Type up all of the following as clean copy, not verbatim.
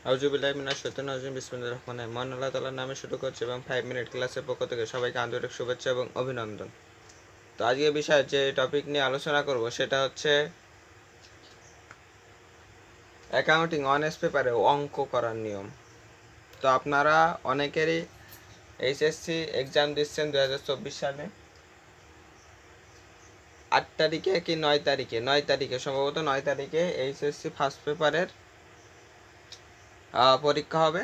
আউযুবিল্লাহি মিনাশ শাইতানির রাজিম বিসমিল্লাহির রহমানির রহিম। মহান আল্লাহ তাআলার নামে শুরু করছি এবং 5 মিনিট ক্লাসের পক্ষ থেকে সবাইকে আন্তরিক শুভেচ্ছা এবং অভিনন্দন। তো আজকের বিষয়ে যে টপিক নিয়ে আলোচনা করব সেটা হচ্ছে অ্যাকাউন্টিং অনার্স পেপারে অঙ্ক করার নিয়ম। তো আপনারা অনেকেরই এইচএসসি এক্সাম দিচ্ছেন 2024 সালে 8 তারিখে কি 9 তারিখে সম্ভবত 9 তারিখে এইচএসসি ফার্স্ট পেপারের পরীক্ষা হবে।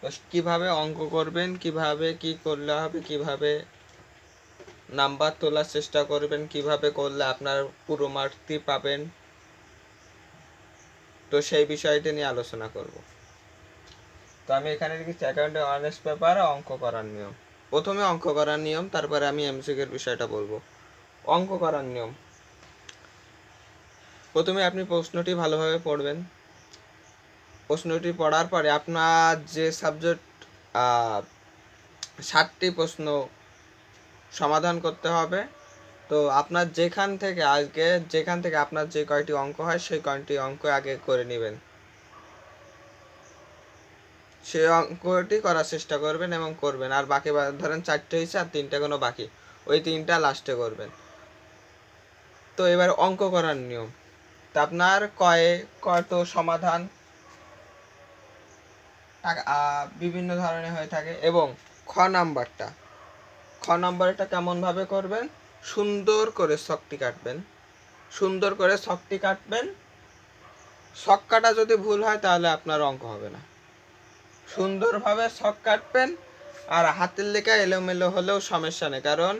তো কীভাবে অঙ্ক করবেন, কিভাবে কি করলে হবে, কিভাবে নাম্বার তোলার চেষ্টা করবেন, কিভাবে করলে আপনার পুরো মার্কটি পাবেন, তো সেই বিষয়টি নিয়ে আলোচনা করব। তো আমি এখানে লিখেছি অ্যাকাউন্টিং অনার্স পেপার অঙ্ক করার নিয়ম। প্রথমে অঙ্ক করার নিয়ম, তারপরে আমি এমসিকিউর বিষয়টা বলবো। অঙ্ক করার নিয়ম, প্রথমে আপনি প্রশ্নটি ভালোভাবে পড়বেন। প্রশ্নটি পড়ার পরে আপনার যে সাবজেক্ট 60টি প্রশ্ন সমাধান করতে হবে। তো আপনার যেখান থেকে আপনার যে কয়টি অঙ্ক হয় সেই কয়টি অঙ্ক আগে করে নেবেন, সেই অঙ্কটি করার চেষ্টা করবেন এবং করবেন। আর বাকি ধরেন 4টে হয়েছে আর 3টে কোনো বাকি, ওই 3টা লাস্টে করবেন। তো এবার অঙ্ক করার নিয়ম, তা আপনার কত সমাধান বিভিন্ন ধরনের হয়ে থাকে এবং খ নাম্বারটা কেমনভাবে করবেন, সুন্দর করে ছকটি কাটবেন। ছক কাটা যদি ভুল হয় তাহলে আপনার অঙ্ক হবে না। সুন্দরভাবে ছক কাটবেন। আর হাতের লেখা এলোমেলো হলেও সমস্যা নেই, কারণ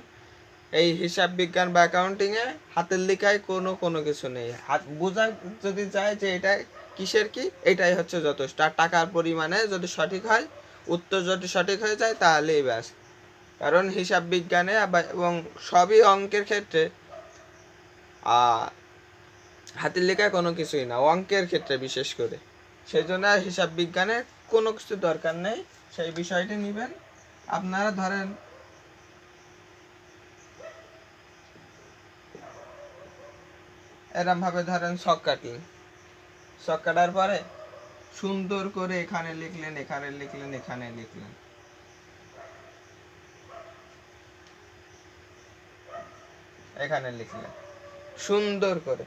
এই হিসাব বিজ্ঞান বা অ্যাকাউন্টিংয়ে হাতের লেখায় কোনো কিছু নেই। হাত বোঝা যদি যায় যে এটা কিসের কি, এটাই হচ্ছে যথেষ্ট। আর টাকার পরিমাণে যদি সঠিক হয়, উত্তর যদি সঠিক হয়ে যায় তাহলেই ব্যাস। কারণ হিসাব বিজ্ঞানে এবং সবই অঙ্কের ক্ষেত্রে হাতের লেখায় কোনো কিছুই না, অঙ্কের ক্ষেত্রে বিশেষ করে। সেই জন্য হিসাব বিজ্ঞানে কোনো কিছু দরকার নেই, সেই বিষয়টি নেবেন। আপনারা ধরেন এরমভাবে ধরেন ছক কাটার পরে সুন্দর করে এখানে লিখলেন, এখানে লিখলেন সুন্দর করে।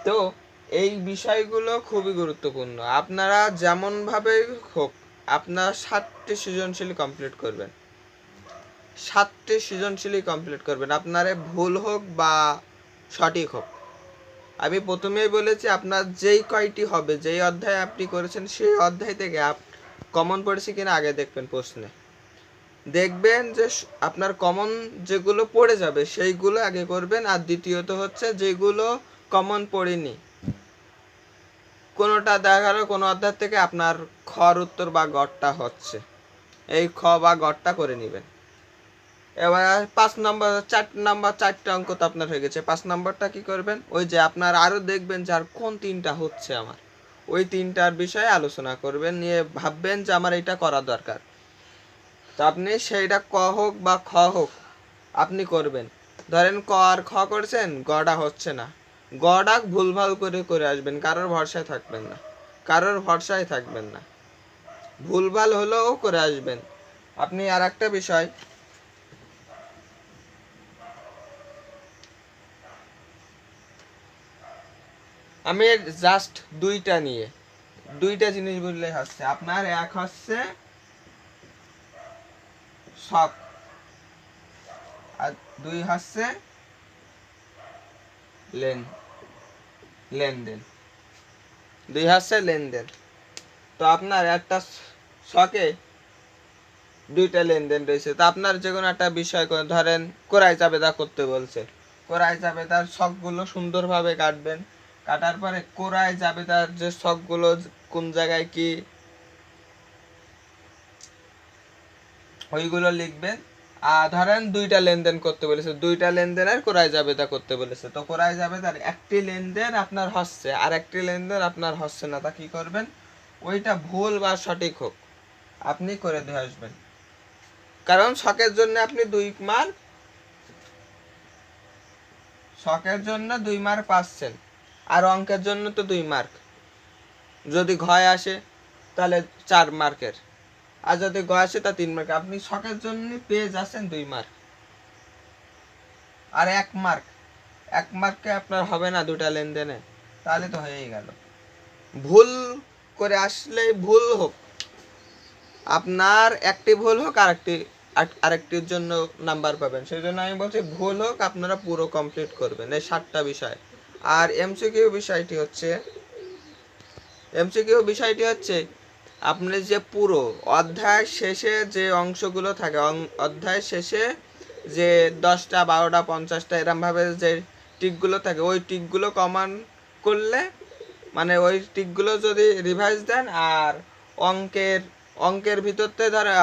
তো এই বিষয়গুলো খুবই গুরুত্বপূর্ণ। আপনারা যেমনভাবে হোক আপনার 7টি সৃজনশীল কমপ্লিট করবেন, আপনারে ভুল হোক বা সঠিক হোক। আমি প্রথমেই বলেছি আপনার যেই কয়টি হবে, যেই অধ্যায় আপনি করেছেন সেই অধ্যায় থেকে কমন পড়েছে কিনা আগে দেখবেন। প্রশ্নে দেখবেন যে আপনার কমন যেগুলো পড়ে যাবে সেইগুলো আগে করবেন। আর দ্বিতীয়ত হচ্ছে যেগুলো কমন পড়েনি, কোনোটা দেখা গেল কোনো অধ্যায় থেকে আপনার খর উত্তর বা গড়টা হচ্ছে, এই খ বা গড়টা করে নেবেন। এবার 4 নাম্বার 4টে অঙ্ক তো আপনার হয়ে গেছে। 5 নাম্বারটা কি করবেন, ওই যে আপনার আরও দেখবেন যে আর কোন 3টা হচ্ছে আমার, ওই 3টার বিষয়ে আলোচনা করবেন, নিয়ে ভাববেন যে আমার এটা করা দরকার। তো আপনি সেইটা ক হোক বা খ হোক আপনি করবেন। ধরেন ক আর খ করছেন, গটা হচ্ছে না, গটা ভুলভাল করে আসবেন, কারোর ভরসায় থাকবেন না, ভুলভাল হলেও করে আসবেন আপনি। আর একটা বিষয়, আমি জাস্ট দুইটা জিনিস বললে হচ্ছে আপনার। এক হচ্ছে শখ আর 2 হচ্ছে লেনদেন। তো আপনার একটা শখে 2টা লেনদেন রয়েছে। তো আপনার যে কোনো একটা বিষয় ধরেন ক্রয় জাবেদা করতে বলছে, ক্রয় জাবেদার শখগুলো সুন্দরভাবে কাটবেন। কাটার পরে ক্রয় জাবেদার যে শখগুলো কোন জায়গায় কি ওইগুলো লিখবেন। আর ধরেন 2টা লেনদেন করতে বলেছে, 2টা লেনদেনের ক্রয় জাবেদা করতে বলেছে। তো ক্রয় জাবেদার একটি লেনদেন আপনার হচ্ছে আর একটি লেনদেন আপনার হচ্ছে না, তা কি করবেন, ওইটা ভুল বা সঠিক হোক আপনি করে দিয়ে আসবেন। কারণ শখের জন্য আপনি 2 মার্ক পাচ্ছেন, আর অঙ্কের জন্য তো 2 মার্ক। যদি ঘয় আসে তাহলে 4 মার্কের, আর যদি ঘয় আসে তা 3 মার্ক। আপনি শখের জন্য পেয়ে যাচ্ছেন 2 মার্ক। আর 1 মার্ক, 1 মার্কে আপনার হবে না দুটা লেনদেনে, তাহলে তো হয়েই গেল। ভুল করে আসলে ভুল হোক, আপনার একটি ভুল হোক আরেকটির জন্য নাম্বার পাবেন। সেই জন্য আমি বলছি ভুল হোক আপনারা পুরো কমপ্লিট করবেন এই 7টা বিষয়। আর এমসিকিউ বিষয়টি হচ্ছে আপনি যে পুরো অধ্যায় শেষে যে অংশগুলো থাকে, অধ্যায় শেষে যে 10টা 12টা 50টা এরমভাবে যে টিকগুলো থাকে, ওই টিকগুলো কমান করলে, মানে ওই টিকগুলো যদি রিভাইজ দেন আর অঙ্কের ভিতরতে ধরে